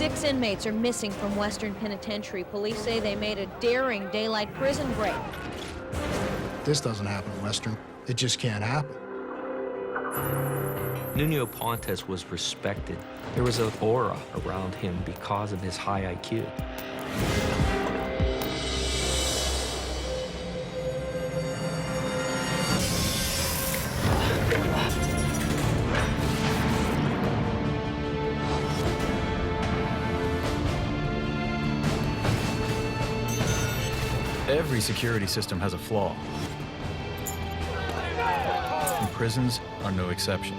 6 inmates are missing from Western Penitentiary. Police say they made a daring daylight prison break. This doesn't happen in Western. It just can't happen. Nuno Pontes was respected. There was an aura around him because of his high IQ. Every security system has a flaw. And prisons are no exception.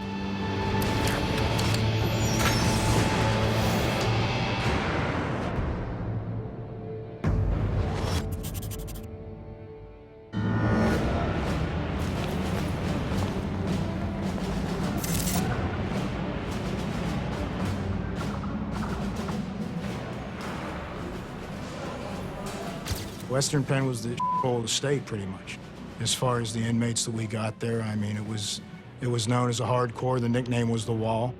Western Penn was the hole of the state, pretty much. As far as the inmates that we got there, I mean, it was known as a hardcore. The nickname was the Wall.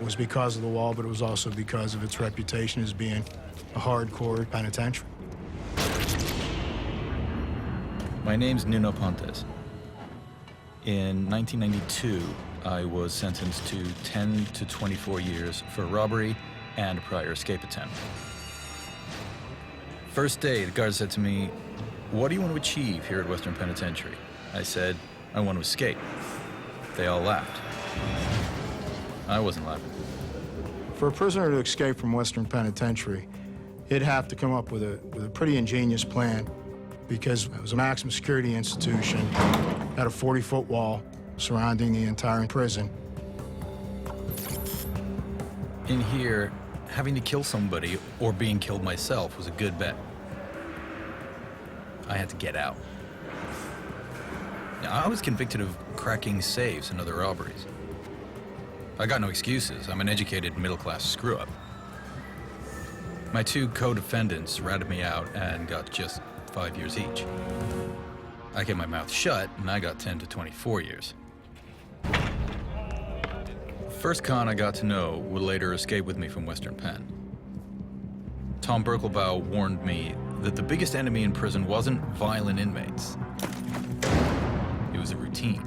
It was because of the Wall, but it was also because of its reputation as being a hardcore penitentiary. My name's Nuno Pontes. In 1992, I was sentenced to 10 to 24 years for robbery and a prior escape attempt. First day, the guard said to me, "What do you want to achieve here at Western Penitentiary?" I said, "I want to escape." They all laughed. I wasn't laughing. For a prisoner to escape from Western Penitentiary, he'd have to come up with a pretty ingenious plan, because it was a maximum security institution, had a 40-foot wall surrounding the entire prison. In here, having to kill somebody or being killed myself was a good bet. I had to get out. Now, I was convicted of cracking safes and other robberies. I got no excuses. I'm an educated middle-class screw-up. My two co-defendants ratted me out and got just 5 years each. I kept my mouth shut, and I got 10 to 24 years. First con I got to know would later escape with me from Western Penn. Tom Berkelbaugh warned me that the biggest enemy in prison wasn't violent inmates. It was a routine.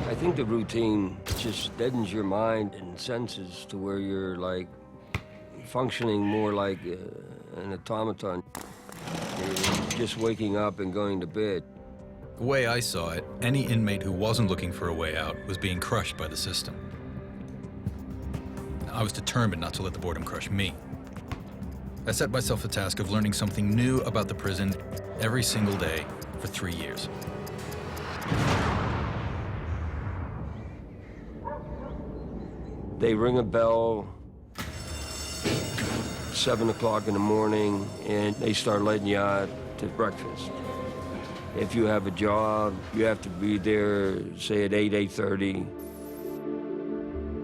I think the routine just deadens your mind and senses to where you're like functioning more like an automaton. You're just waking up and going to bed. The way I saw it, any inmate who wasn't looking for a way out was being crushed by the system. I was determined not to let the boredom crush me. I set myself the task of learning something new about the prison every single day for 3 years. They ring a bell 7 o'clock in the morning, and they start letting you out to breakfast. If you have a job, you have to be there, say, at 8:30.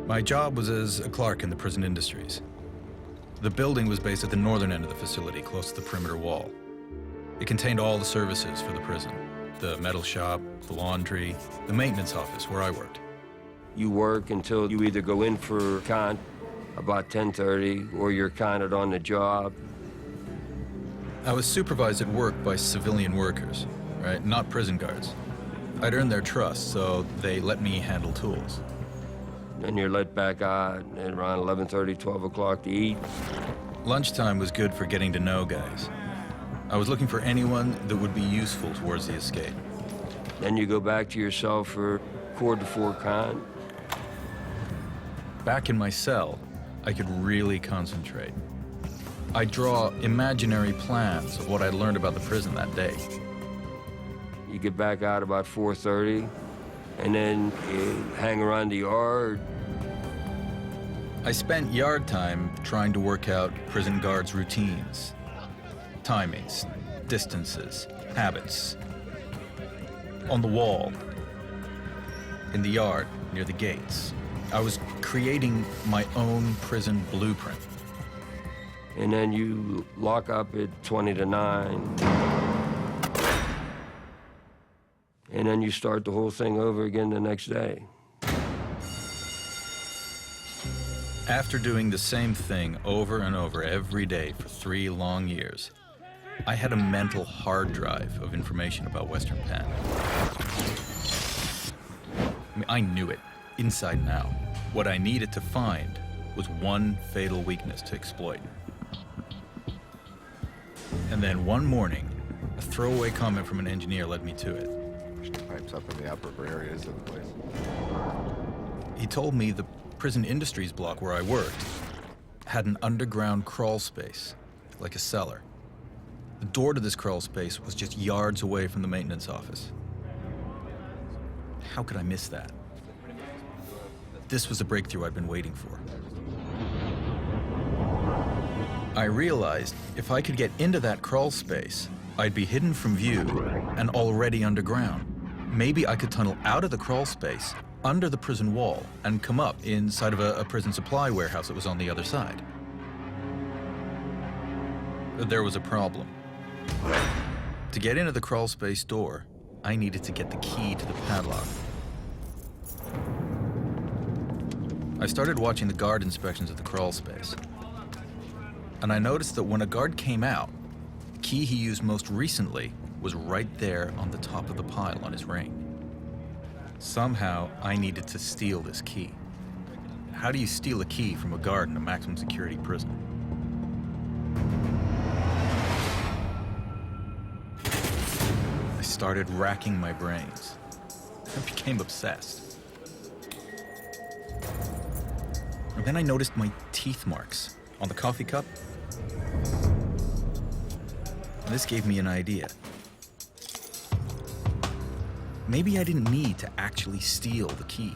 My job was as a clerk in the prison industries. The building was based at the northern end of the facility, close to the perimeter wall. It contained all the services for the prison: the metal shop, the laundry, the maintenance office where I worked. You work until you either go in for con about 10:30, or you're counted on the job. I was supervised at work by civilian workers, right? Not prison guards. I'd earned their trust, so they let me handle tools. Then you're let back out at around 11:30, 12 o'clock to eat. Lunchtime was good for getting to know guys. I was looking for anyone that would be useful towards the escape. Then you go back to your cell for quarter to 4 con. Back in my cell, I could really concentrate. I'd draw imaginary plans of what I'd learned about the prison that day. You get back out about 4:30, and then you hang around the yard. I spent yard time trying to work out prison guards' routines, timings, distances, habits. On the wall, in the yard, near the gates, I was creating my own prison blueprint. And then you lock up at 20 to 9. And then you start the whole thing over again the next day. After doing the same thing over and over every day for 3 long years, I had a mental hard drive of information about Western Penn. I mean, I knew it, inside and out. What I needed to find was one fatal weakness to exploit. And then one morning, a throwaway comment from an engineer led me to it. Pipes up in the upper areas of the place. He told me the prison industries block where I worked had an underground crawl space, like a cellar. The door to this crawl space was just yards away from the maintenance office. How could I miss that? This was the breakthrough I'd been waiting for. I realized if I could get into that crawl space, I'd be hidden from view and already underground. Maybe I could tunnel out of the crawl space under the prison wall and come up inside of a prison supply warehouse that was on the other side. But there was a problem. To get into the crawl space door, I needed to get the key to the padlock. I started watching the guard inspections of the crawl space, and I noticed that when a guard came out, the key he used most recently was right there on the top of the pile on his ring. Somehow, I needed to steal this key. How do you steal a key from a guard in a maximum security prison? I started racking my brains. I became obsessed. And then I noticed my teeth marks on the coffee cup. And this gave me an idea. Maybe I didn't need to actually steal the key.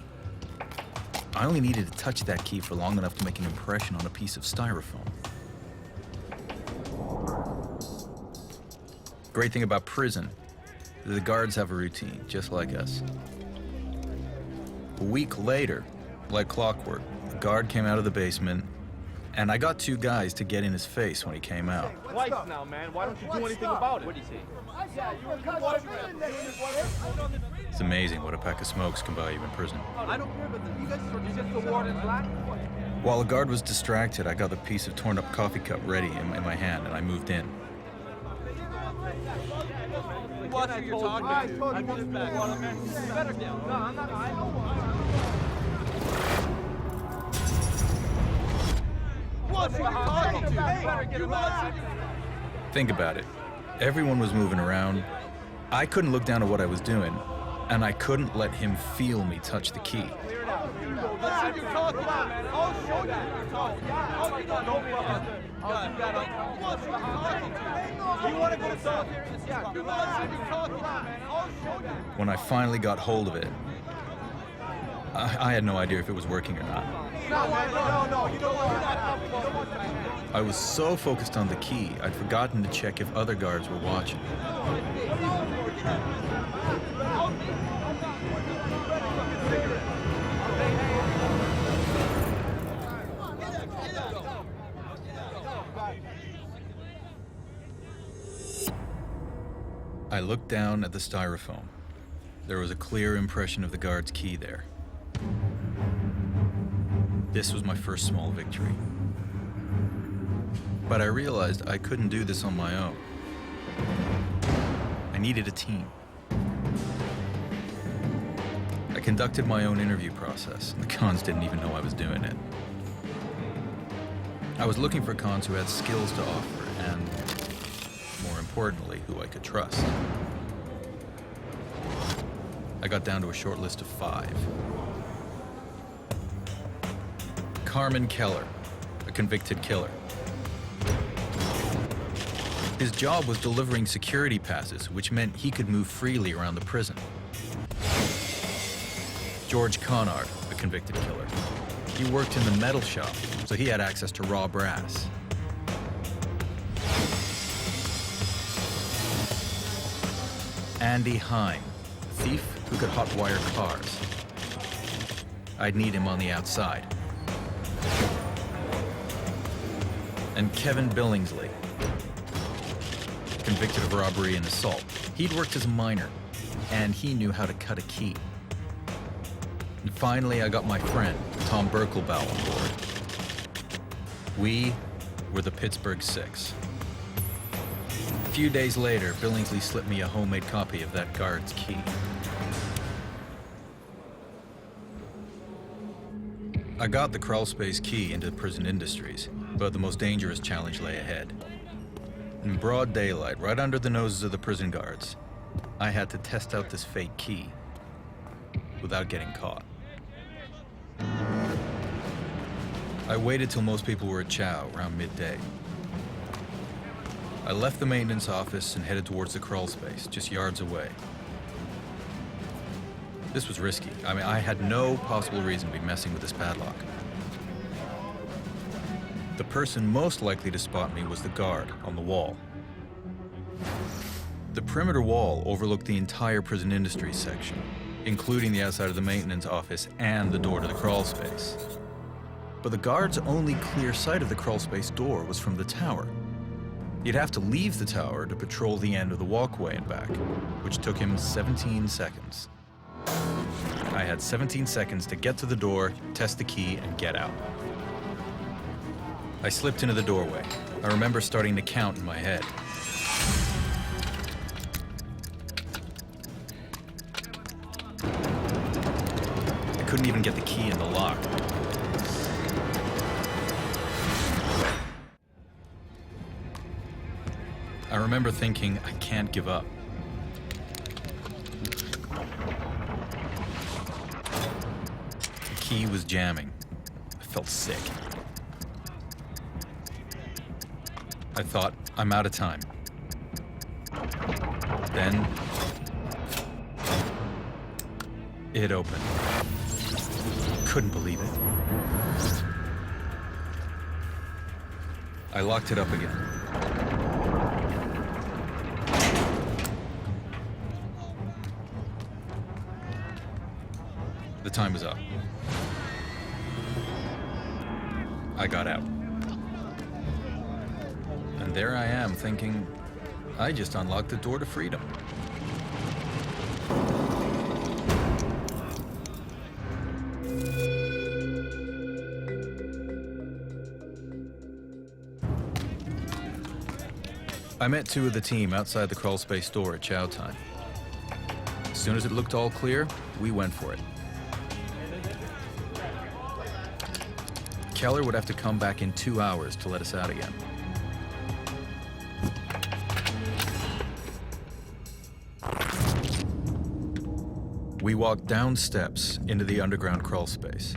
I only needed to touch that key for long enough to make an impression on a piece of styrofoam. Great thing about prison, the guards have a routine, just like us. A week later, like clockwork, the guard came out of the basement, and I got 2 guys to get in his face when he came out. Twice now, man. Why don't you do anything about it? What do you say? It's amazing what a pack of smokes can buy you in prison. I don't care, but you guys are just the warden black. While the guard was distracted, I got the piece of torn up coffee cup ready in my hand, and I moved in. Watch who you're talking to. I told you back. You better down. No, I'm not. I know. Watch who you're talking to. You better get him out. Think about it. Everyone was moving around. I couldn't look down at what I was doing, and I couldn't let him feel me touch the key. Let's see you're talking about, man. I'll show that you're talking. Oh, you don't know me. Watch who you're talking to. You want to go to solitary? Yeah, you're talking about, man. I'll show that. When I finally got hold of it, I had no idea if it was working or not. No, you don't want that. I was so focused on the key, I'd forgotten to check if other guards were watching. I looked down at the styrofoam. There was a clear impression of the guard's key there. This was my first small victory. But I realized I couldn't do this on my own. I needed a team. I conducted my own interview process, and the cons didn't even know I was doing it. I was looking for cons who had skills to offer, and more importantly, who I could trust. I got down to a short list of 5. Carmen Keller, a convicted killer. His job was delivering security passes, which meant he could move freely around the prison. George Conard, a convicted killer. He worked in the metal shop, so he had access to raw brass. Andy Heim, a thief who could hotwire cars. I'd need him on the outside. And Kevin Billingsley, convicted of robbery and assault. He'd worked as a miner, and he knew how to cut a key. And finally, I got my friend, Tom Berkelbaugh, on board. We were the Pittsburgh Six. A few days later, Billingsley slipped me a homemade copy of that guard's key. I got the crawlspace key into prison industries, but the most dangerous challenge lay ahead. In broad daylight, right under the noses of the prison guards, I had to test out this fake key without getting caught. I waited till most people were at chow around midday. I left the maintenance office and headed towards the crawl space, just yards away. This was risky. I had no possible reason to be messing with this padlock. The person most likely to spot me was the guard on the wall. The perimeter wall overlooked the entire prison industries section, including the outside of the maintenance office and the door to the crawl space. But the guard's only clear sight of the crawl space door was from the tower. He'd have to leave the tower to patrol the end of the walkway and back, which took him 17 seconds. I had 17 seconds to get to the door, test the key, and get out. I slipped into the doorway. I remember starting to count in my head. I couldn't even get the key in the lock. I remember thinking, I can't give up. The key was jamming. I felt sick. I thought, I'm out of time. Then, it opened. Couldn't believe it. I locked it up again. The time was up. I got out. And there I am thinking, I just unlocked the door to freedom. I met two of the team outside the crawl space door at chow time. As soon as it looked all clear, we went for it. Keller would have to come back in 2 hours to let us out again. We walked down steps into the underground crawl space.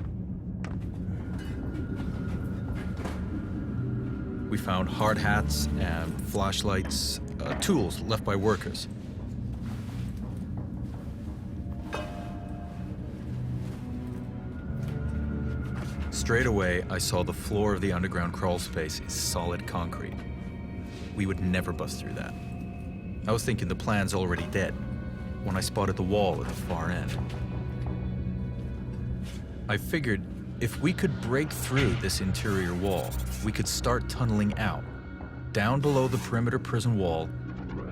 We found hard hats and flashlights, tools left by workers. Straight away, I saw the floor of the underground crawl space is solid concrete. We would never bust through that. I was thinking the plan's already dead when I spotted the wall at the far end. I figured if we could break through this interior wall, we could start tunneling out, down below the perimeter prison wall,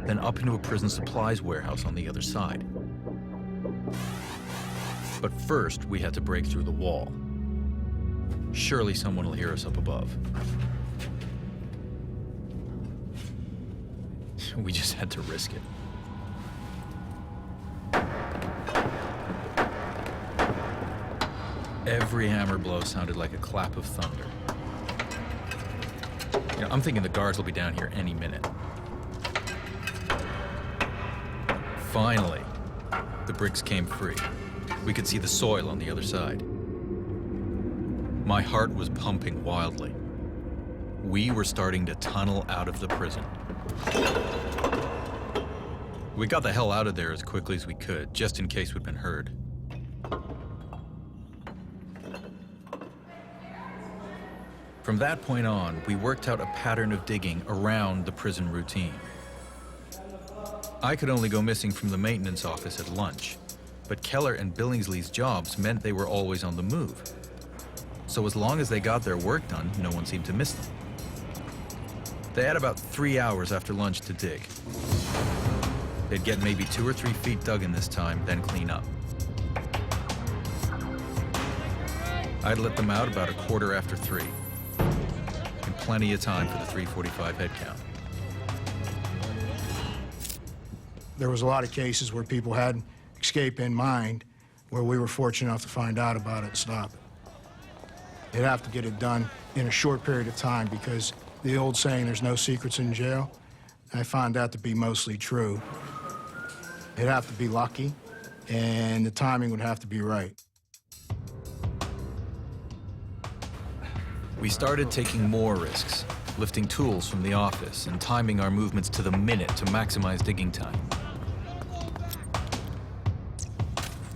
then up into a prison supplies warehouse on the other side. But first, we had to break through the wall. Surely someone will hear us up above. We just had to risk it. Every hammer blow sounded like a clap of thunder. I'm thinking the guards will be down here any minute. Finally, the bricks came free. We could see the soil on the other side. My heart was pumping wildly. We were starting to tunnel out of the prison. We got the hell out of there as quickly as we could, just in case we'd been heard. From that point on, we worked out a pattern of digging around the prison routine. I could only go missing from the maintenance office at lunch, but Keller and Billingsley's jobs meant they were always on the move. So as long as they got their work done, no one seemed to miss them. They had about 3 hours after lunch to dig. They'd get maybe 2 or 3 feet dug in this time, then clean up. I'd let them out about 3:15. plenty of time for the 345 head count. There was a lot of cases where people had escape in mind, where we were fortunate enough to find out about it and stop it. They'd have to get it done in a short period of time, because the old saying, there's no secrets in jail, I found that to be mostly true. It'd have to be lucky, and the timing would have to be right. We started taking more risks, lifting tools from the office and timing our movements to the minute to maximize digging time.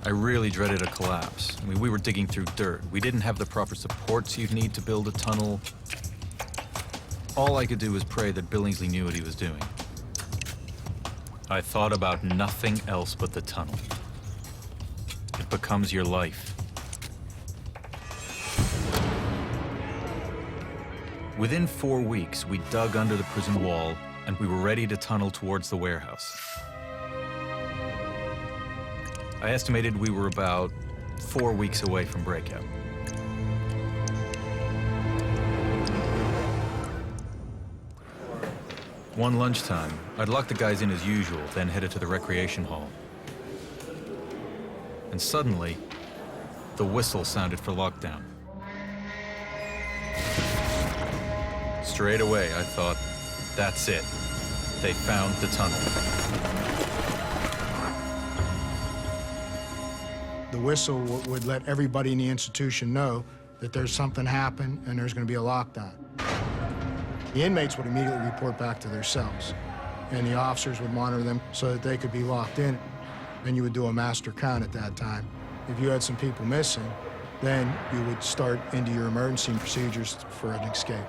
I really dreaded a collapse. I mean, we were digging through dirt. We didn't have the proper supports you'd need to build a tunnel. All I could do was pray that Billingsley knew what he was doing. I thought about nothing else but the tunnel. It becomes your life. Within 4 weeks, we dug under the prison wall, and we were ready to tunnel towards the warehouse. I estimated we were about 4 weeks away from Breakout. One lunchtime, I'd locked the guys in as usual, then headed to the recreation hall. And suddenly, the whistle sounded for lockdown. Straight away, I thought, that's it. They found the tunnel. The whistle would let everybody in the institution know that there's something happened and there's going to be a lockdown. The inmates would immediately report back to their cells, and the officers would monitor them so that they could be locked in. Then you would do a master count at that time. If you had some people missing, then you would start into your emergency procedures for an escape.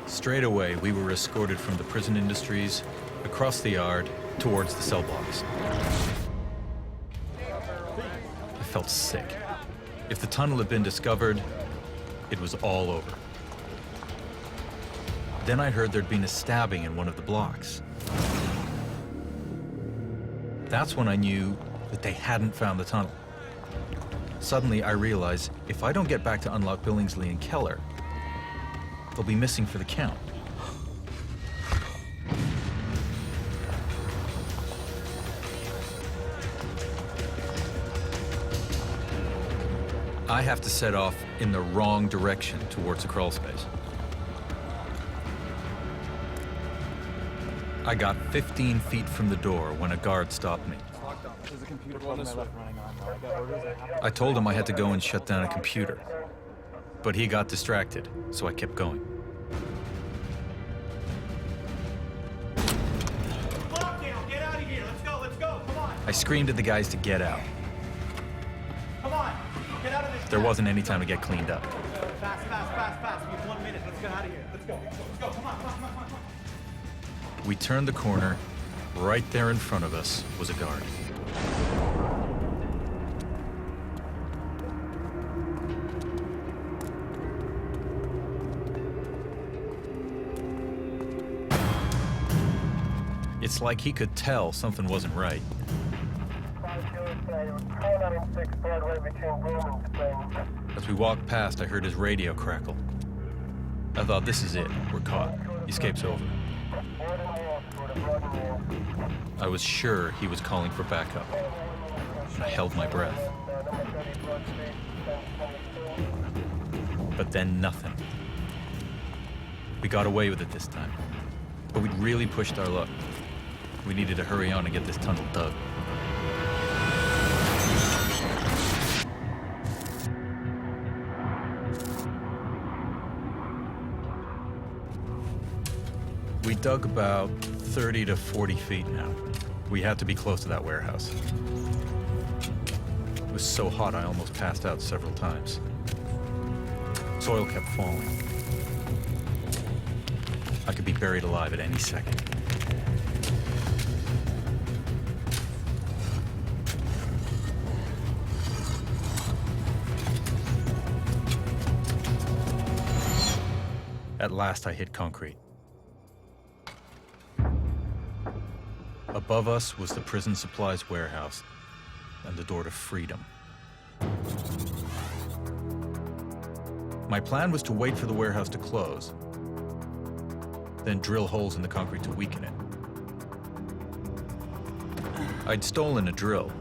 Straight away, we were escorted from the prison industries, across the yard, towards the cell blocks. I felt sick. If the tunnel had been discovered, it was all over. Then I heard there'd been a stabbing in one of the blocks. That's when I knew that they hadn't found the tunnel. Suddenly, I realized if I don't get back to unlock Billingsley and Keller, they'll be missing for the count. I have to set off in the wrong direction towards the crawl space. I got 15 feet from the door when a guard stopped me. I told him I had to go and shut down a computer, but he got distracted, so I kept going. Get out of here. Let's go. Come on. I screamed at the guys to get out. Come on. Get out of this. There wasn't any time to get cleaned up. Fast. We have 1 minute. Let's get out of here. Let's go. Come on. We turned the corner. Right there in front of us was a guard. It's like he could tell something wasn't right. As we walked past, I heard his radio crackle. I thought, this is it. We're caught. Escape's over. I was sure he was calling for backup. I held my breath. But then nothing. We got away with it this time. But we'd really pushed our luck. We needed to hurry on and get this tunnel dug. We dug about 30 to 40 feet now. We had to be close to that warehouse. It was so hot I almost passed out several times. Soil kept falling. I could be buried alive at any second. At last I hit concrete. Above us was the prison supplies warehouse and the door to freedom. My plan was to wait for the warehouse to close then drill holes in the concrete to weaken it. I'd stolen a drill.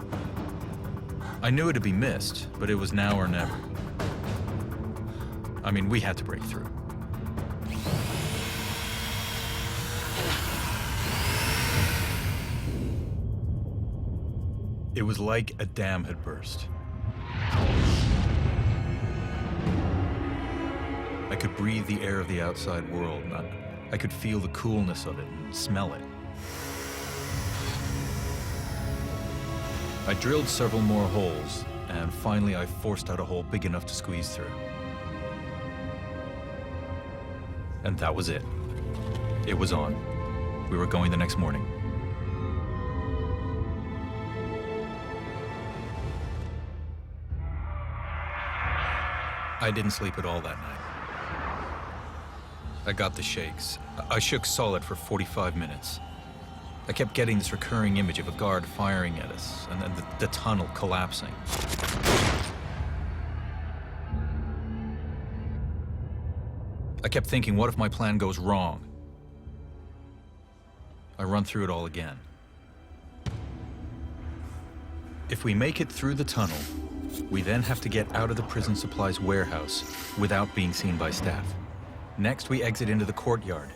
I knew it'd be missed, but it was now or never. I mean, we had to break through. It was like a dam had burst. I could breathe the air of the outside world. I could feel the coolness of it and smell it. I drilled several more holes, and finally I forced out a hole big enough to squeeze through. And that was it. It was on. We were going the next morning. I didn't sleep at all that night. I got the shakes. I shook solid for 45 minutes. I kept getting this recurring image of a guard firing at us, and then the tunnel collapsing. I kept thinking, what if my plan goes wrong? I run through it all again. If we make it through the tunnel, we then have to get out of the prison supplies warehouse without being seen by staff. Next, we exit into the courtyard,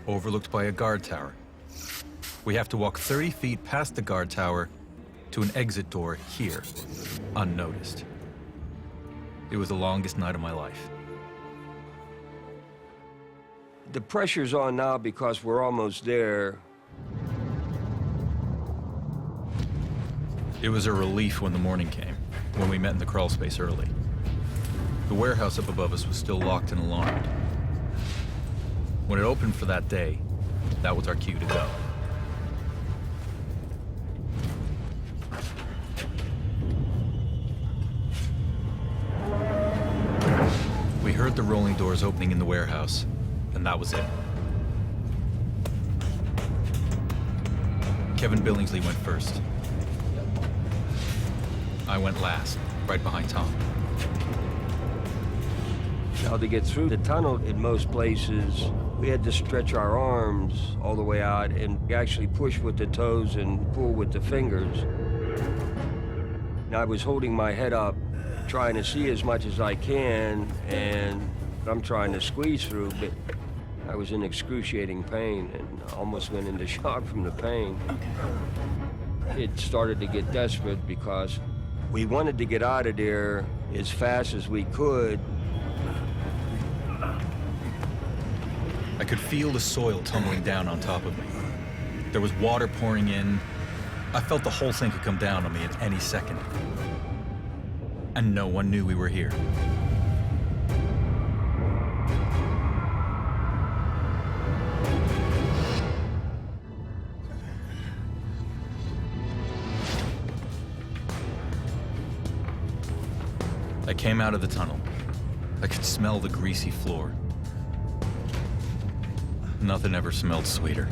overlooked by a guard tower. We have to walk 30 feet past the guard tower to an exit door here, unnoticed. It was the longest night of my life. The pressure's on now because we're almost there. It was a relief when the morning came, when we met in the crawl space early. The warehouse up above us was still locked and alarmed. When it opened for that day, that was our cue to go. We heard the rolling doors opening in the warehouse, and that was it. Kevin Billingsley went first. I went last, right behind Tom. Now, to get through the tunnel in most places, we had to stretch our arms all the way out and actually push with the toes and pull with the fingers. Now, I was holding my head up, trying to see as much as I can, and I'm trying to squeeze through, but I was in excruciating pain and almost went into shock from the pain. It started to get desperate because we wanted to get out of there as fast as we could. I could feel the soil tumbling down on top of me. There was water pouring in. I felt the whole thing could come down on me at any second. And no one knew we were here. I came out of the tunnel. I could smell the greasy floor. Nothing ever smelled sweeter.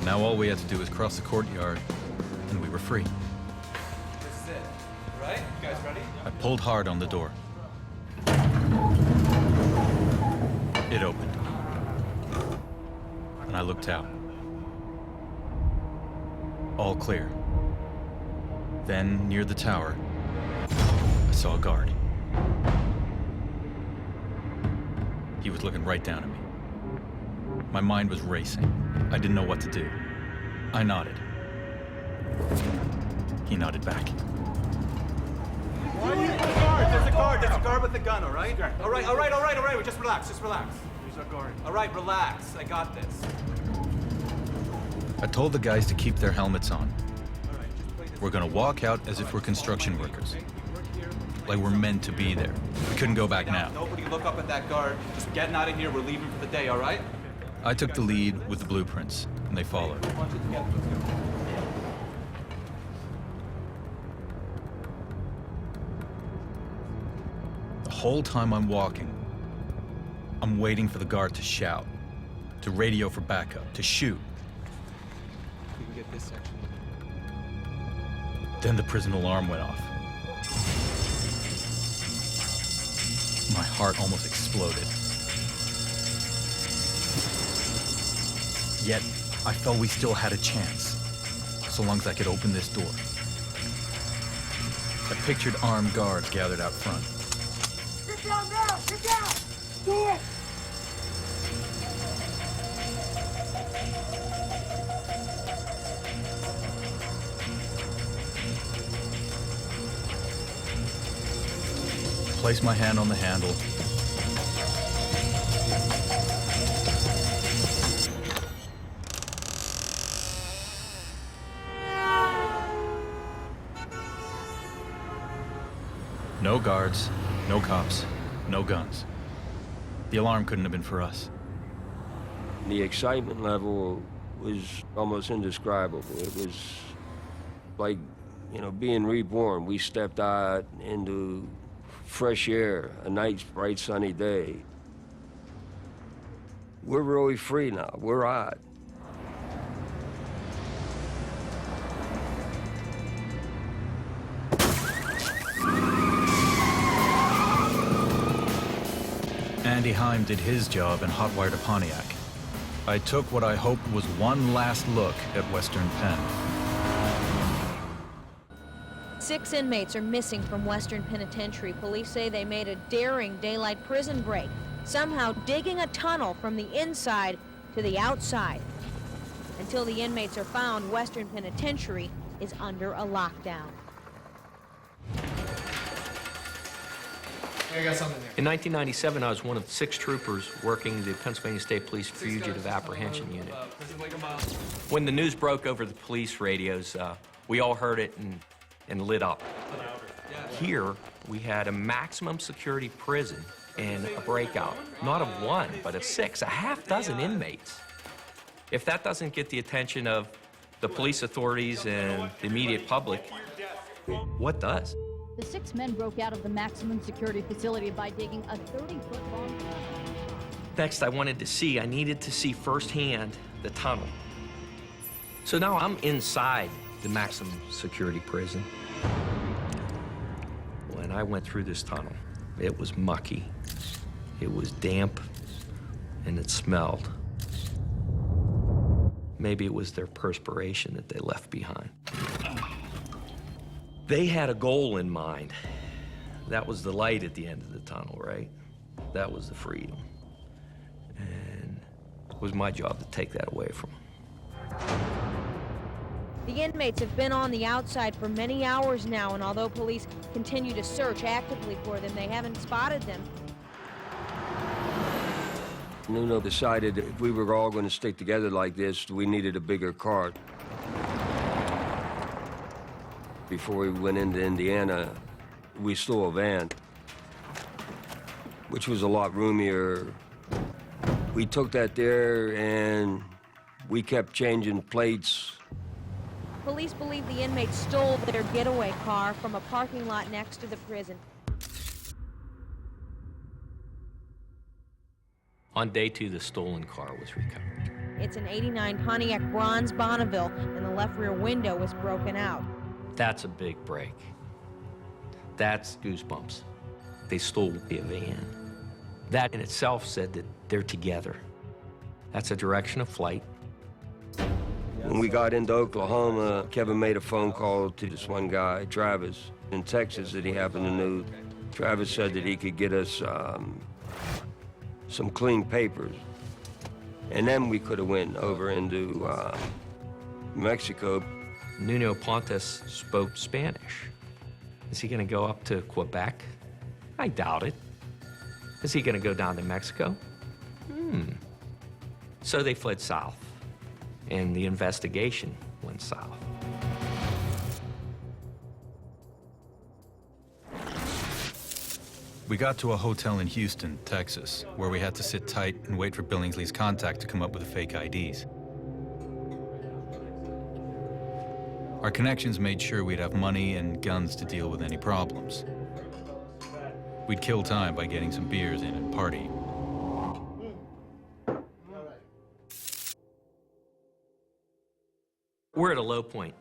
Now all we had to do was cross the courtyard, and we were free. This is it, right? You guys ready? I pulled hard on the door. It opened. And I looked out. All clear. Then, near the tower, I saw a guard. He was looking right down at me. My mind was racing. I didn't know what to do. I nodded. He nodded back. Why are you the guard? There's a guard. There's a guard with a gun, all right? All right. Just relax. Just relax. He's our guard. All right, relax. I got this. I told the guys to keep their helmets on. All right, just play this. We're gonna walk out as if we're construction workers. Like we're meant to be there. We couldn't go back now. Nobody look up at that guard. Just getting out of here. We're leaving for the day, all right? I took the lead with the blueprints, and they followed. Bunch it together. Let's go. The whole time I'm walking, I'm waiting for the guard to shout, to radio for backup, to shoot. We can get this section. Then the prison alarm went off. My heart almost exploded. Yet, I felt we still had a chance, so long as I could open this door. I pictured armed guards gathered out front. Get down now! Get down! Do it! Place my hand on the handle. No guards, no cops, no guns. The alarm couldn't have been for us. The excitement level was almost indescribable. It was like, you know, being reborn. We stepped out into fresh air, a nice, bright, sunny day. We're really free now. We're out. Andy Heim did his job and hotwired a Pontiac. I took what I hoped was one last look at Western Penn. 6 inmates are missing from Western Penitentiary. Police say they made a daring daylight prison break, somehow digging a tunnel from the inside to the outside. Until the inmates are found, Western Penitentiary is under a lockdown. I got something there. In 1997, I was one of 6 troopers working the Pennsylvania State Police Fugitive Apprehension Unit. When the news broke over the police radios, we all heard it and lit up. Here, we had a maximum security prison and a breakout. Not of 1, but of 6, a half dozen inmates. If that doesn't get the attention of the police authorities and the immediate public, what does? The 6 men broke out of the maximum security facility by digging a 30-foot long... Next, I needed to see firsthand the tunnel. So now I'm inside the maximum security prison. When I went through this tunnel, it was mucky, it was damp, and it smelled. Maybe it was their perspiration that they left behind. They had a goal in mind. That was the light at the end of the tunnel, right? That was the freedom. And it was my job to take that away from them. The inmates have been on the outside for many hours now, and although police continue to search actively for them, they haven't spotted them. Nuno decided that if we were all going to stick together like this, we needed a bigger cart. Before we went into Indiana, we stole a van, which was a lot roomier. We took that there and we kept changing plates. Police believe the inmates stole their getaway car from a parking lot next to the prison. On day 2, the stolen car was recovered. It's an '89 Pontiac Bronze Bonneville, and the left rear window was broken out. That's a big break. That's goosebumps. They stole a van. That in itself said that they're together. That's a direction of flight. When we got into Oklahoma, Kevin made a phone call to this one guy, Travis, in Texas that he happened to know. Travis said that he could get us some clean papers. And then we could have went over into Mexico. Nuno Pontes spoke Spanish. Is he going to go up to Quebec? I doubt it. Is he going to go down to Mexico? So they fled south, and the investigation went south. We got to a hotel in Houston, Texas, where we had to sit tight and wait for Billingsley's contact to come up with the fake IDs. Our connections made sure we'd have money and guns to deal with any problems. We'd kill time by getting some beers in and partying. We're at a low point.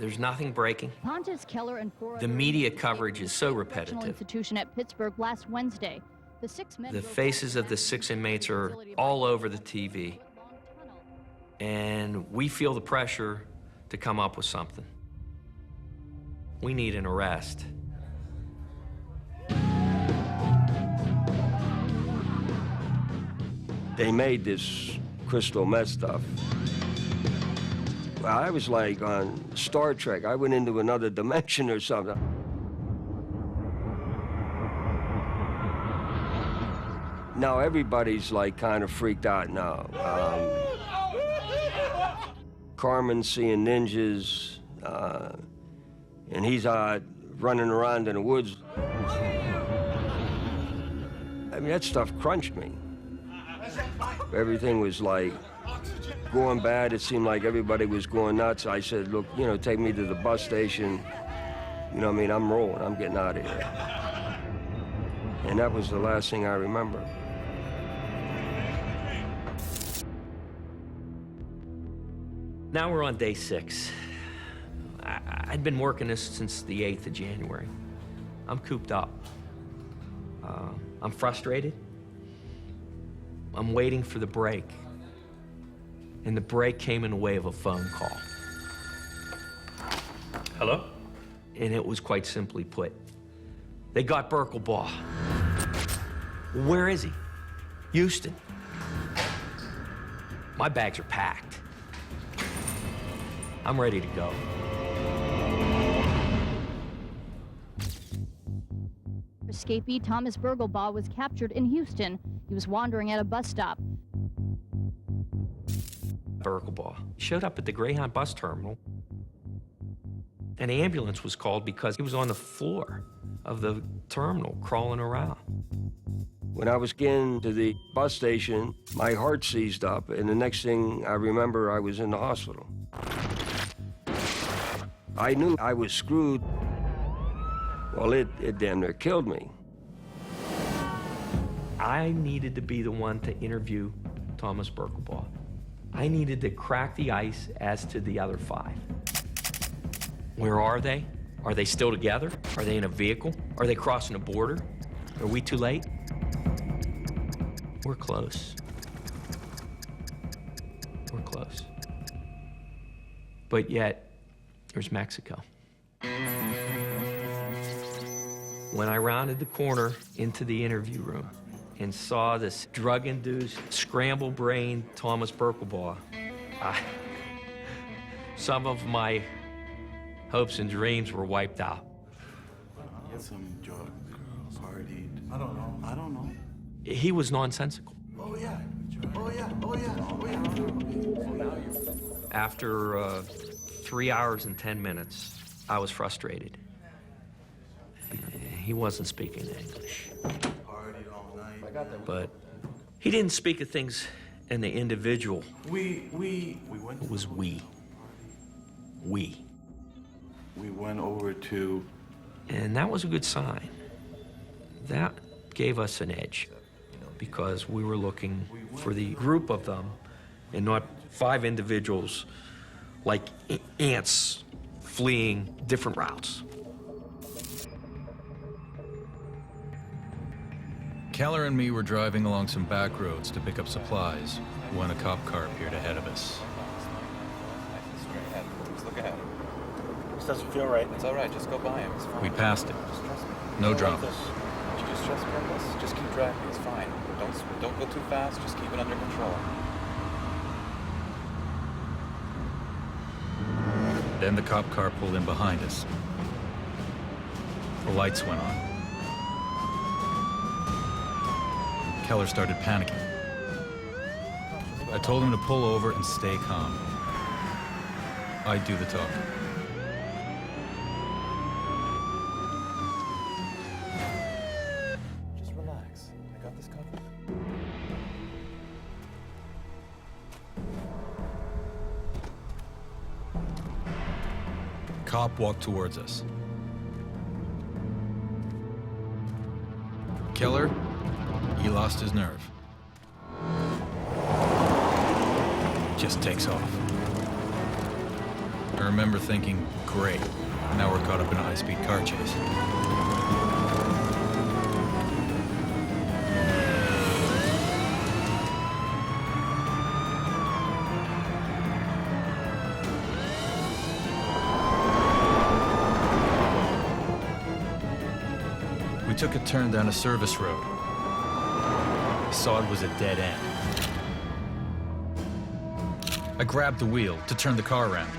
There's nothing breaking. Pontus, Keller, and four The others media escaped coverage from is a so correctional repetitive. institution at Pittsburgh last Wednesday. The 6 men The drove faces back of the to 6 the inmates are facility all by over the a TV, 4-foot-long tunnel. and we feel the pressure to come up with something. We need an arrest. They made this crystal meth stuff. I was like on Star Trek. I went into another dimension or something. Now everybody's like kind of freaked out now. Carmen's seeing ninjas, and he's out running around in the woods. I mean, that stuff crunched me. Everything was like going bad. It seemed like everybody was going nuts. I said, look, you know, take me to the bus station. You know what I mean? I'm rolling. I'm getting out of here. And that was the last thing I remember. Now we're on day 6. I'd been working this since the 8th of January. I'm cooped up. I'm frustrated. I'm waiting for the break. And the break came in the way of a phone call. Hello? And it was quite simply put, they got Berkelbaugh. Where is he? Houston. My bags are packed. I'm ready to go. Escapee Thomas Berkelbaugh was captured in Houston. He was wandering at a bus stop. Berkelbaugh showed up at the Greyhound bus terminal. An ambulance was called because he was on the floor of the terminal crawling around. When I was getting to the bus station, my heart seized up, and the next thing I remember, I was in the hospital. I knew I was screwed. Well, it damn near killed me. I needed to be the one to interview Thomas Berkelbaugh. I needed to crack the ice as to the other 5. Where are they? Are they still together? Are they in a vehicle? Are they crossing a border? Are we too late? We're close. We're close. But yet, there's Mexico. When I rounded the corner into the interview room and saw this drug-induced, scramble-brained Thomas Berkelbaugh, some of my hopes and dreams were wiped out. Get some drugs, partied. I don't know. He was nonsensical. Oh yeah. After 3 hours and 10 minutes, I was frustrated. He wasn't speaking English. Partied all night. But he didn't speak of things in the individual. We went. It was we. We. We went over to. And that was a good sign. That gave us an edge because we were looking for the group of them and not 5 individuals like ants fleeing different routes. Keller and me were driving along some back roads to pick up supplies when a cop car appeared ahead of us. Just look ahead. This doesn't feel right. It's all right. Just go by him. It's fine. We passed it. Just trust me. No drama. Would you just trust me on this? Just keep driving. It's fine. Don't go too fast. Just keep it under control. Then the cop car pulled in behind us. The lights went on. Keller started panicking. I told him to pull over and stay calm. I'd do the talking. Just relax. I got this covered. Cop walked towards us. Keller, he lost his nerve. Just takes off. I remember thinking, great, now we're caught up in a high-speed car chase. We took a turn down a service road. I saw it was a dead end. I grabbed the wheel to turn the car around.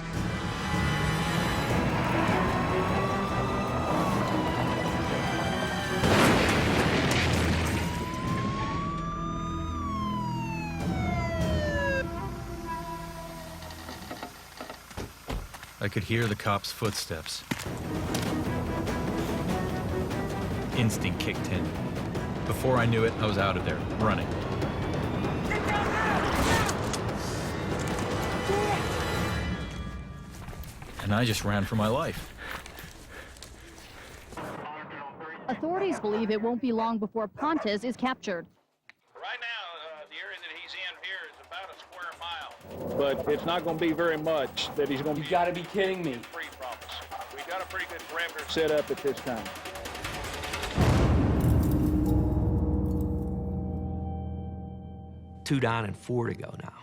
I could hear the cop's footsteps. Instinct kicked in. Before I knew it, I was out of there, running. And I just ran for my life. Authorities believe it won't be long before Pontes is captured. Right now, the area that he's in here is about a square mile. But it's not going to be very much that he's going to be. You got to be kidding me. Free from us. We got a pretty good perimeter set up at this time. Two down and 4 to go now.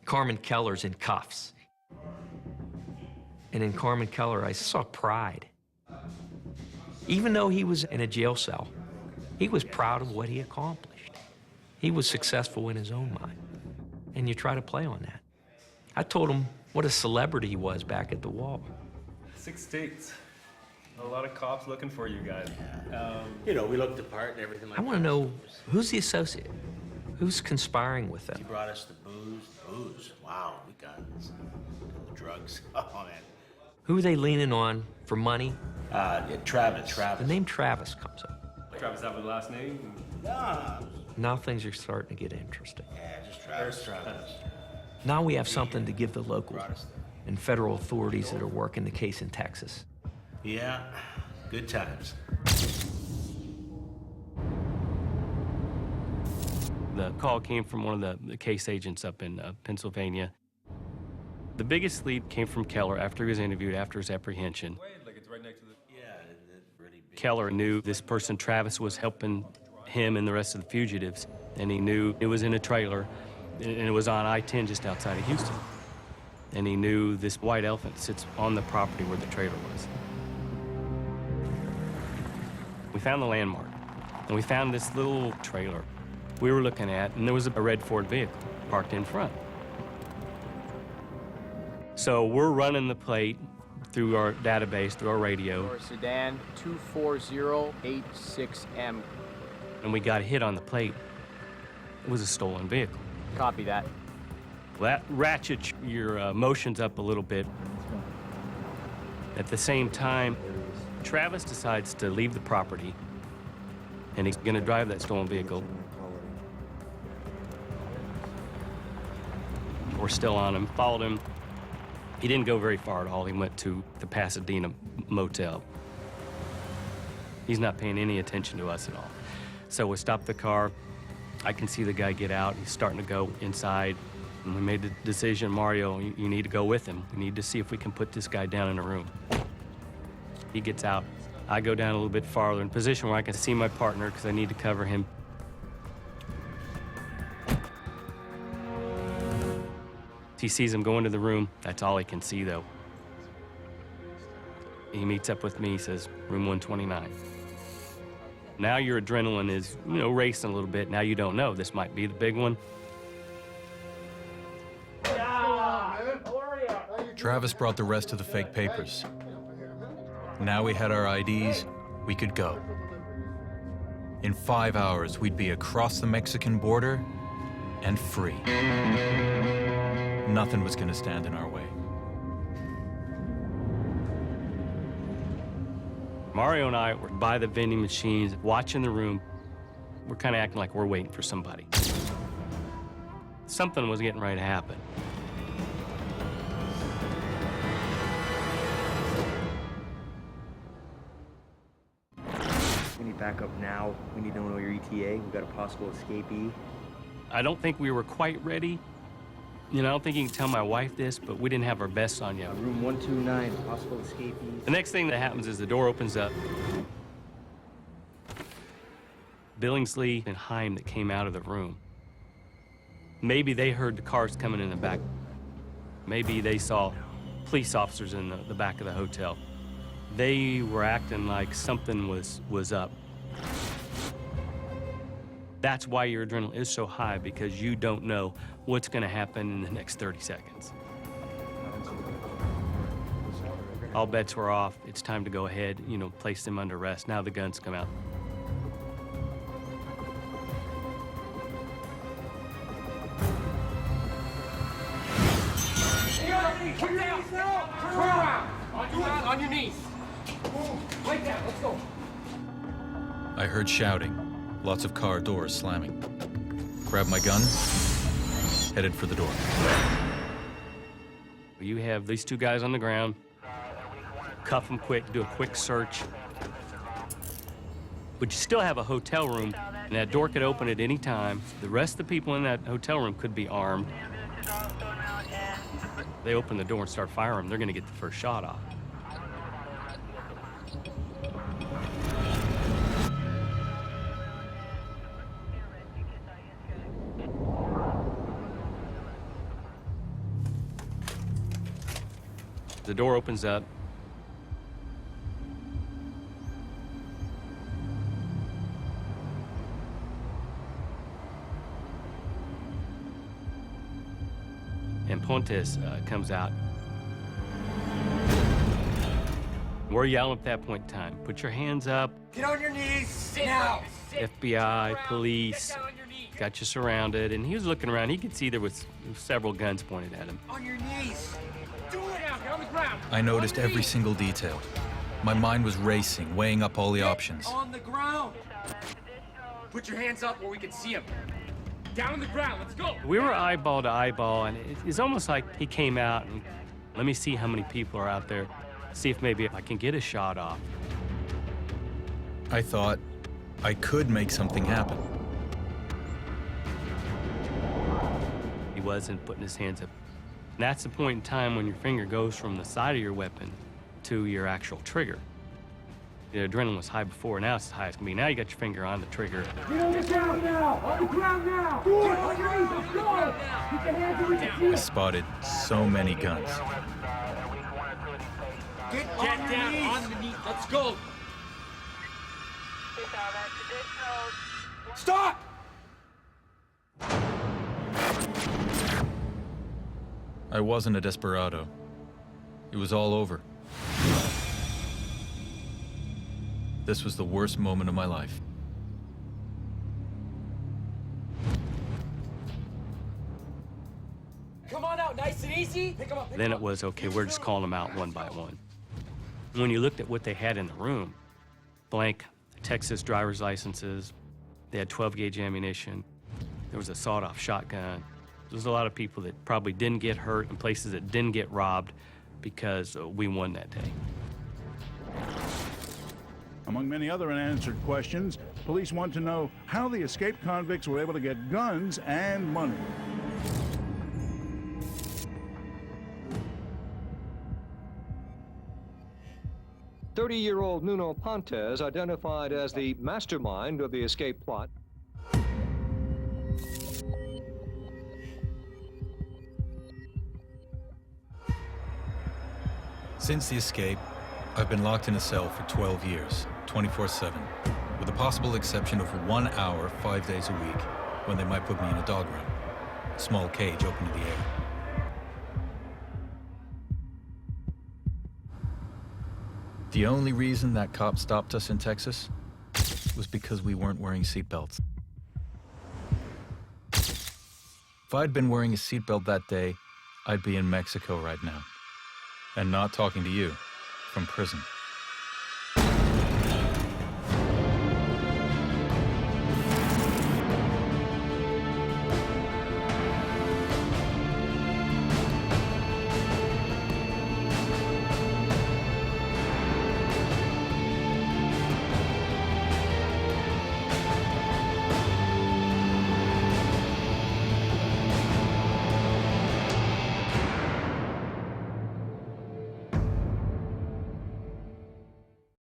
Carmen Keller's in cuffs. And in Carmen Keller, I saw pride. Even though he was in a jail cell, he was proud of what he accomplished. He was successful in his own mind. And you try to play on that. I told him what a celebrity he was back at the wall. 6 states. A lot of cops looking for you guys. You know, we looked apart and everything like that. I want to know, who's the associate? Who's conspiring with them? He brought us the booze. Booze. Wow, we got the drugs. Oh, man. Who are they leaning on for money? Travis. The name Travis comes up. Travis have a last name? No. Now things are starting to get interesting. Yeah, just Travis. Now we have something to give the local and federal authorities that are working the case in Texas. Yeah, good times. The call came from one of the case agents up in Pennsylvania. The biggest lead came from Keller after he was interviewed, after his apprehension. Keller knew this person, Travis, was helping him and the rest of the fugitives, and he knew it was in a trailer, and it was on I-10 just outside of Houston. And he knew this white elephant sits on the property where the trailer was. We found the landmark, and we found this little trailer we were looking at, and there was a red Ford vehicle parked in front. So we're running the plate through our database, through our radio. Sedan 24086M. And we got a hit on the plate. It was a stolen vehicle. Copy that. That ratchets your emotions up a little bit. At the same time, Travis decides to leave the property, and he's going to drive that stolen vehicle. We're still on him, followed him. He didn't go very far at all. He went to the Pasadena motel. He's not paying any attention to us at all. So we stopped the car. I can see the guy get out. He's starting to go inside. And we made the decision, Mario, you need to go with him. We need to see if we can put this guy down in a room. He gets out. I go down a little bit farther in a position where I can see my partner because I need to cover him. He sees him go into the room. That's all he can see, though. He meets up with me. He says, room 129. Now your adrenaline is, racing a little bit. Now you don't know. This might be the big one. Travis brought the rest of the fake papers. Now we had our IDs, we could go. In 5 hours, we'd be across the Mexican border and free. Nothing was gonna stand in our way. Mario and I were by the vending machines, watching the room. We're kind of acting like we're waiting for somebody. Something was getting ready to happen. We need backup now. We need to know your ETA. We've got a possible escapee. I don't think we were quite ready, You know, I don't think you can tell my wife this, but we didn't have our vests on yet. Room 129, possible escapees. The next thing that happens is the door opens up. Billingsley and Heim that came out of the room. Maybe they heard the cars coming in the back. Maybe they saw police officers in the back of the hotel. They were acting like something was up. That's why your adrenaline is so high, because you don't know what's going to happen in the next 30 seconds. All bets were off. It's time to go ahead, you know, place them under arrest. Now the guns come out. On your knees. Right down, let's go. I heard shouting, lots of car doors slamming. Grabbed my gun, headed for the door. You have these two guys on the ground. Cuff them quick, do a quick search. But you still have a hotel room, and that door could open at any time. The rest of the people in that hotel room could be armed. They open the door and start firing, they're gonna get the first shot off. The door opens up. And Pontes comes out. We're yelling at that point in time. Put your hands up. Get on your knees. Sit now. FBI, police, got you surrounded. And he was looking around. He could see there was several guns pointed at him. On your knees. Do it. Down. Get on the ground. I noticed every single detail. My mind was racing, weighing up all the options. On the ground. Put your hands up where we can see him. Down on the ground. Let's go. We were eyeball to eyeball, and it's almost like he came out and let me see how many people are out there, see if maybe I can get a shot off. I thought I could make something happen. He wasn't putting his hands up. And that's the point in time when your finger goes from the side of your weapon to your actual trigger. The adrenaline was high before, now it's as high as it can be. Now you got your finger on the trigger. Get on the ground now! On the ground now! Do it! On your knees, let's go! Keep your hands where we can see I it. spotted so many guns. Get down on the knees, let's go! Stop! I wasn't a desperado. It was all over. This was the worst moment of my life. Come on out, nice and easy. Pick 'em up. Then it was, okay, we're just calling them out one by one. When you looked at what they had in the room, blank Texas driver's licenses, they had 12-gauge ammunition, there was a sawed-off shotgun. There was a lot of people that probably didn't get hurt and places that didn't get robbed because we won that day. Among many other unanswered questions, police want to know how the escaped convicts were able to get guns and money. "30-year-old Nuno Pontes, identified as the mastermind of the escape plot. Since the escape, I've been locked in a cell for 12 years, 24/7, with the possible exception of 1 hour, 5 days a week, when they might put me in a dog run, small cage open to the air. The only reason that cop stopped us in Texas was because we weren't wearing seatbelts. If I'd been wearing a seatbelt that day, I'd be in Mexico right now, and not talking to you from prison.